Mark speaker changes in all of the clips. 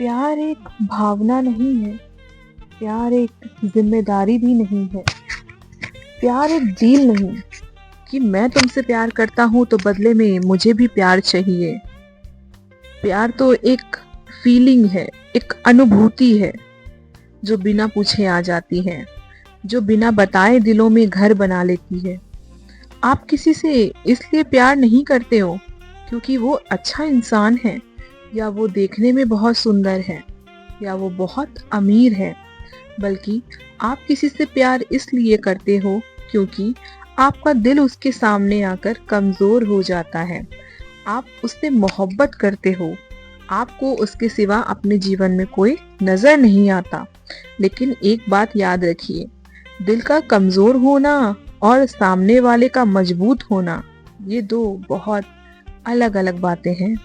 Speaker 1: प्यार एक भावना नहीं है। प्यार एक जिम्मेदारी भी नहीं है। प्यार एक डील नहीं कि मैं तुमसे प्यार करता हूँ तो बदले में मुझे भी प्यार चाहिए। प्यार तो एक फीलिंग है, एक अनुभूति है जो बिना पूछे आ जाती है, जो बिना बताए दिलों में घर बना लेती है। आप किसी से इसलिए प्यार नहीं करते हो क्योंकि वो अच्छा इंसान है, या वो देखने में बहुत सुंदर है, या वो बहुत अमीर है, बल्कि आप किसी से प्यार इसलिए करते हो क्योंकि आपका दिल उसके सामने आकर कमजोर हो जाता है। आप उससे मोहब्बत करते हो। आपको उसके सिवा अपने जीवन में कोई नजर नहीं आता। लेकिन एक बात याद रखिए, दिल का कमजोर होना और सामने वाले का मजबूत होना, ये दो बहुत अलग अलग बातें हैं।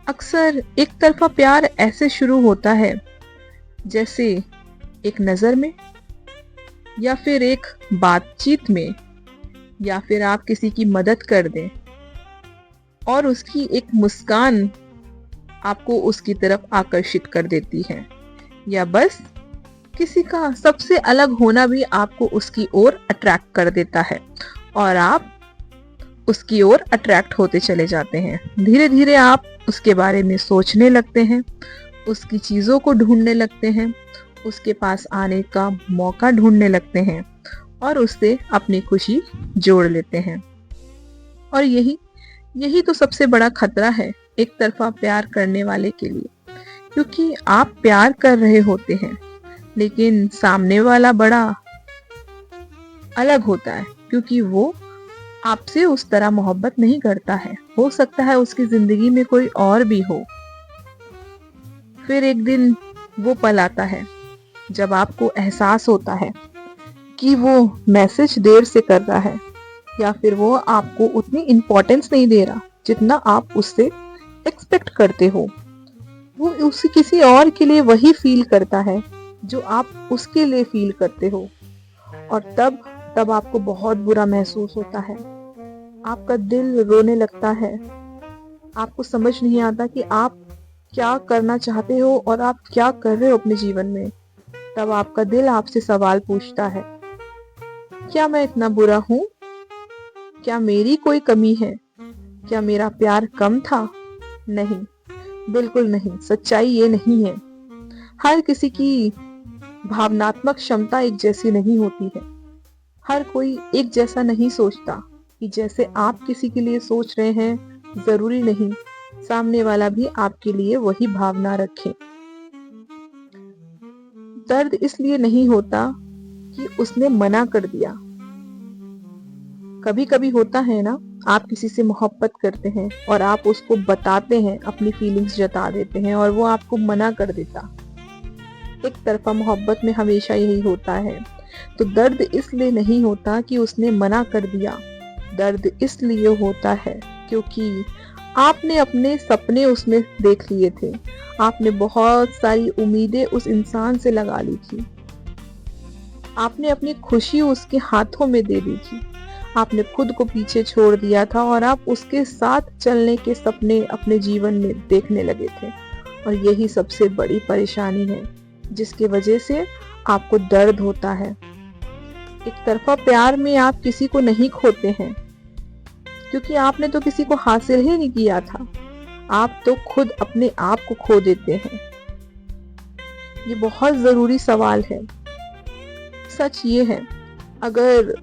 Speaker 1: अक्सर एक तरफा प्यार ऐसे शुरू होता है जैसे एक नजर में, या फिर एक बातचीत में, या फिर आप किसी की मदद कर दें और उसकी एक मुस्कान आपको उसकी तरफ आकर्षित कर देती है, या बस किसी का सबसे अलग होना भी आपको उसकी ओर अट्रैक्ट कर देता है और आप उसकी ओर अट्रैक्ट होते चले जाते हैं। धीरे धीरे आप उसके बारे में सोचने लगते हैं, उसकी चीजों को ढूंढने लगते हैं, उसके पास आने का मौका ढूंढने लगते हैं और उससे अपनी खुशी जोड़ लेते हैं। और यही तो सबसे बड़ा खतरा है एक तरफा प्यार करने वाले के लिए, क्योंकि आप प्यार कर रहे होते हैं लेकिन सामने वाला बड़ा अलग होता है, क्योंकि वो आपसे उस तरह मोहब्बत नहीं करता है। हो सकता है उसकी जिंदगी में कोई और भी हो। फिर एक दिन वो पल आता है जब आपको एहसास होता है कि वो मैसेज देर से कर रहा है, या फिर वो आपको उतनी इम्पोर्टेंस नहीं दे रहा जितना आप उससे एक्सपेक्ट करते हो। वो उसी किसी और के लिए वही फील करता है जो आप उसके लिए फील करते हो, और तब आपको बहुत बुरा महसूस होता है। आपका दिल रोने लगता है। आपको समझ नहीं आता कि आप क्या करना चाहते हो और आप क्या कर रहे हो अपने जीवन में। तब आपका दिल आपसे सवाल पूछता है, क्या मैं इतना बुरा हूँ? क्या मेरी कोई कमी है? क्या मेरा प्यार कम था? नहीं, बिल्कुल नहीं। सच्चाई ये नहीं है। हर किसी की भावनात्मक क्षमता एक जैसी नहीं होती है। हर कोई एक जैसा नहीं सोचता। कि जैसे आप किसी के लिए सोच रहे हैं, जरूरी नहीं सामने वाला भी आपके लिए वही भावना रखे। दर्द इसलिए नहीं होता कि उसने मना कर दिया। कभी कभी होता है ना, आप किसी से मोहब्बत करते हैं और आप उसको बताते हैं, अपनी फीलिंग्स जता देते हैं और वो आपको मना कर देता। एक तरफा मोहब्बत में हमेशा यही होता है। तो दर्द इसलिए नहीं होता कि उसने मना कर दिया। दर्द इसलिए होता है क्योंकि आपने अपने सपने उसमें देख लिए थे। आपने बहुत सारी उम्मीदें उस इंसान से लगा ली थी। आपने अपनी खुशी उसके हाथों में दे दी थी। आपने खुद को पीछे छोड़ दिया था और आप उसके साथ चलने के सपने अपने जीवन में देखने लगे थे। और यही सबसे बड़ी परेशानी है जिसकी वजह से आपको दर्द होता है। एक तरफा प्यार में आप किसी को नहीं खोते हैं, क्योंकि आपने तो किसी को हासिल ही नहीं किया था। आप तो खुद अपने आप को खो देते हैं। ये बहुत जरूरी सवाल है। सच ये है, अगर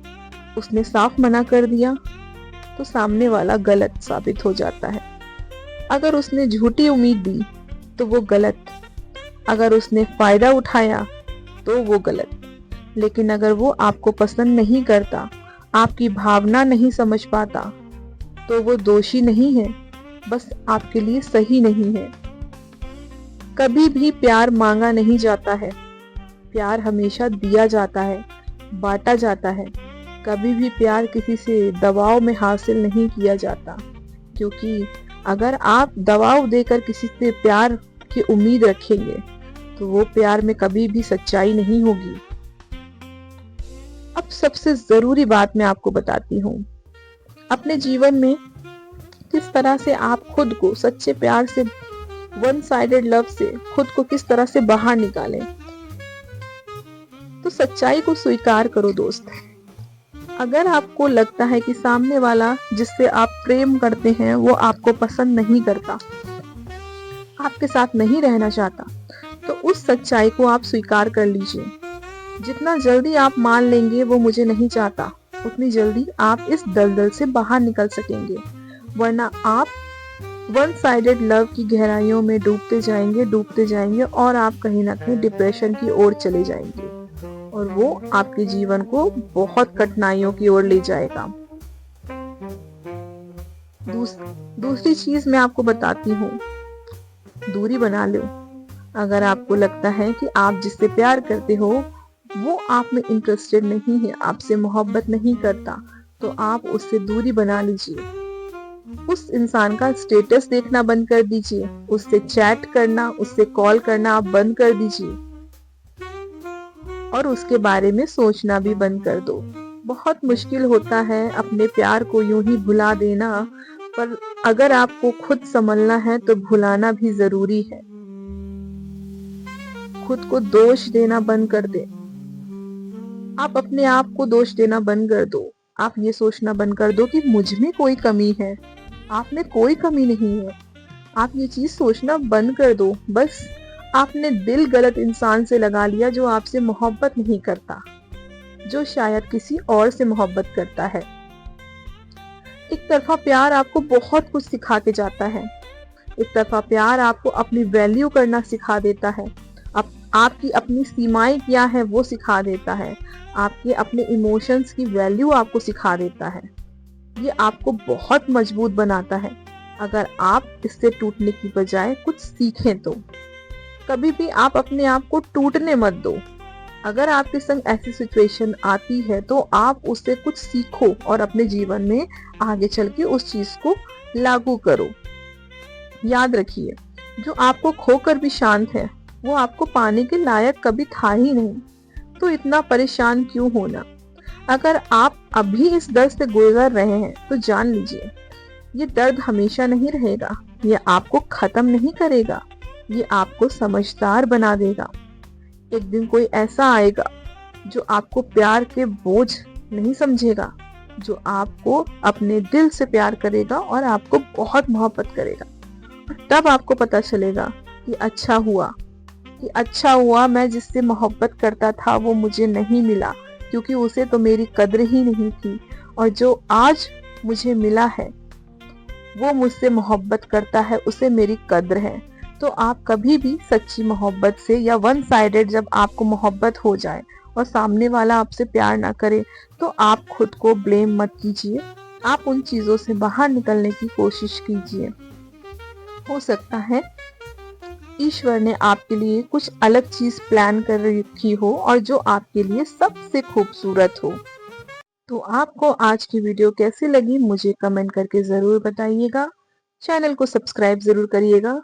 Speaker 1: उसने साफ मना कर दिया तो सामने वाला गलत साबित हो जाता है। अगर उसने झूठी उम्मीद दी तो वो गलत। अगर उसने फायदा उठाया तो वो गलत। लेकिन अगर वो आपको पसंद नहीं करता, आपकी भावना नहीं समझ पाता, तो वो दोषी नहीं है, बस आपके लिए सही नहीं है। कभी भी प्यार मांगा नहीं जाता है। प्यार हमेशा दिया जाता है, बांटा जाता है। कभी भी प्यार किसी से दबाव में हासिल नहीं किया जाता, क्योंकि अगर आप दबाव देकर किसी से प्यार की उम्मीद रखेंगे तो वो प्यार में कभी भी सच्चाई नहीं होगी। अब सबसे जरूरी बात मैं आपको बताती हूँ, अपने जीवन में किस तरह से आप खुद को सच्चे प्यार से वन साइडेड लव से खुद को किस तरह से बाहर निकालें। तो सच्चाई को स्वीकार करो दोस्त। अगर आपको लगता है कि सामने वाला जिससे आप प्रेम करते हैं वो आपको पसंद नहीं करता, आपके साथ नहीं रहना चाहता, तो उस सच्चाई को आप स्वीकार कर लीजिए। जितना जल्दी आप मान लेंगे वो मुझे नहीं चाहता, उतनी जल्दी आप इस दलदल से बाहर निकल सकेंगे। वरना आप वन साइडेड लव की गहराइयों में डूबते जाएंगे और आप कहीं ना कहीं डिप्रेशन की ओर चले जाएंगे और वो आपके जीवन को बहुत कठिनाइयों की ओर ले जाएगा। दूसरी चीज मैं आपको बताती हूँ, दूरी बना लो। अगर आपको लगता है कि आप जिससे प्यार करते हो वो आप में इंटरेस्टेड नहीं है, आपसे मोहब्बत नहीं करता, तो आप उससे दूरी बना लीजिए। उस इंसान का स्टेटस देखना बंद कर दीजिए, उससे चैट करना, उससे कॉल करना आप बंद कर दीजिए और उसके बारे में सोचना भी बंद कर दो। बहुत मुश्किल होता है अपने प्यार को यूं ही भुला देना, पर अगर आपको खुद संभलना है तो भुलाना भी जरूरी है। खुद को दोष देना बंद कर दे। आप अपने आप को दोष देना बंद कर दो। आप ये सोचना बंद कर दो कि मुझ में कोई कमी है। आप में कोई कमी नहीं है। आप ये चीज सोचना बंद कर दो। बस आपने दिल गलत इंसान से लगा लिया जो आपसे मोहब्बत नहीं करता, जो शायद किसी और से मोहब्बत करता है। एक तरफा प्यार आपको बहुत कुछ सिखा के जाता है। एक तरफा प्यार आपको अपनी वैल्यू करना सिखा देता है। आपकी अपनी सीमाएं क्या है वो सिखा देता है। आपके अपने इमोशंस की वैल्यू आपको सिखा देता है। ये आपको बहुत मजबूत बनाता है। अगर आप इससे टूटने की बजाय कुछ सीखें तो कभी भी आप अपने आप को टूटने मत दो। अगर आपके संग ऐसी सिचुएशन आती है तो आप उससे कुछ सीखो और अपने जीवन में आगे चल के उस चीज को लागू करो। याद रखिए, जो आपको खोकर भी शांत है वो आपको पाने के लायक कभी था ही नहीं, तो इतना परेशान क्यों होना। अगर आप अभी इस दर्द से गुजर रहे हैं तो जान लीजिए ये दर्द हमेशा नहीं रहेगा। ये आपको खत्म नहीं करेगा, ये आपको समझदार बना देगा। एक दिन कोई ऐसा आएगा जो आपको प्यार के बोझ नहीं समझेगा, जो आपको अपने दिल से प्यार करेगा और आपको बहुत मोहब्बत करेगा। तब आपको पता चलेगा कि अच्छा हुआ मैं जिससे मोहब्बत करता था वो मुझे नहीं मिला, क्योंकि उसे तो मेरी कद्र ही नहीं थी। और जो आज मुझे मिला है वो मुझसे मोहब्बत करता है, उसे मेरी कद्र है। तो आप कभी भी सच्ची मोहब्बत से या वन साइडेड जब आपको मोहब्बत हो जाए और सामने वाला आपसे प्यार ना करे तो आप खुद को ब्लेम मत कीजिए। आप उन चीजों से बाहर निकलने की कोशिश कीजिए। हो सकता है ईश्वर ने आपके लिए कुछ अलग चीज प्लान कर रखी हो और जो आपके लिए सबसे खूबसूरत हो। तो आपको आज की वीडियो कैसी लगी मुझे कमेंट करके जरूर बताइएगा। चैनल को सब्सक्राइब जरूर करिएगा